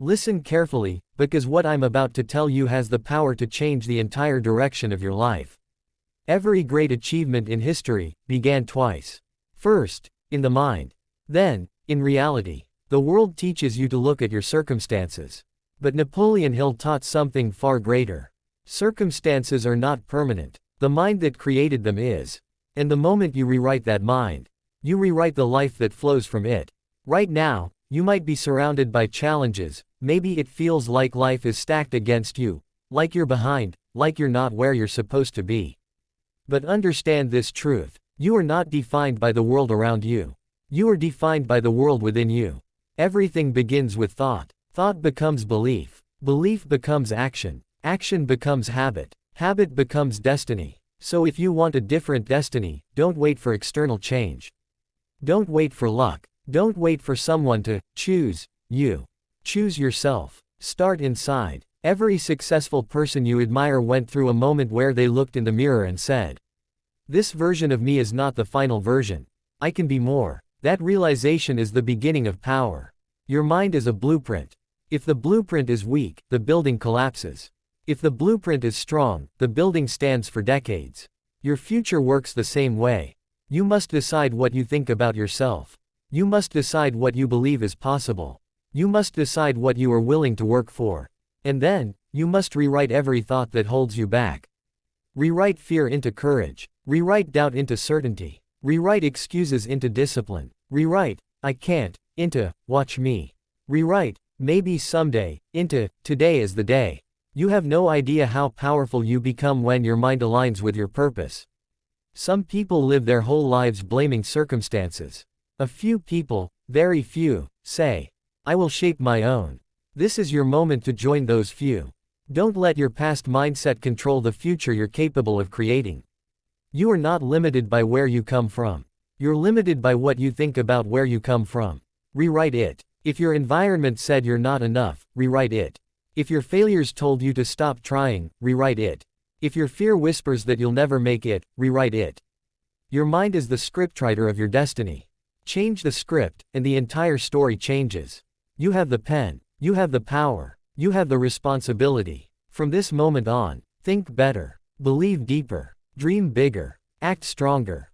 Listen carefully, because what I'm about to tell you has the power to change the entire direction of your life. Every great achievement in history began twice. First, in the mind. Then, in reality. The world teaches you to look at your circumstances. But Napoleon Hill taught something far greater. Circumstances are not permanent. The mind that created them is. And the moment you rewrite that mind, you rewrite the life that flows from it. Right now, you might be surrounded by challenges. Maybe it feels like life is stacked against you, like you're behind, like you're not where you're supposed to be. But understand this truth: you are not defined by the world around you. You are defined by the world within you. Everything begins with thought. Thought becomes belief. Belief becomes action. Action becomes habit. Habit becomes destiny. So if you want a different destiny, don't wait for external change. Don't wait for luck. Don't wait for someone to choose you. Choose yourself. Start inside. Every successful person you admire went through a moment where they looked in the mirror and said, "This version of me is not the final version. I can be more." That realization is the beginning of power. Your mind is a blueprint. If the blueprint is weak, the building collapses. If the blueprint is strong, the building stands for decades. Your future works the same way. You must decide what you think about yourself. You must decide what you believe is possible. You must decide what you are willing to work for. And then, you must rewrite every thought that holds you back. Rewrite fear into courage. Rewrite doubt into certainty. Rewrite excuses into discipline. Rewrite, "I can't," into, "Watch me." Rewrite, "Maybe someday," into, "Today is the day." You have no idea how powerful you become when your mind aligns with your purpose. Some people live their whole lives blaming circumstances. A few people, very few, say, "I will shape my own." This is your moment to join those few. Don't let your past mindset control the future you're capable of creating. You are not limited by where you come from. You're limited by what you think about where you come from. Rewrite it. If your environment said you're not enough, rewrite it. If your failures told you to stop trying, rewrite it. If your fear whispers that you'll never make it, rewrite it. Your mind is the scriptwriter of your destiny. Change the script, and the entire story changes. You have the pen. You have the power. You have the responsibility. From this moment on, think better. Believe deeper. Dream bigger. Act stronger.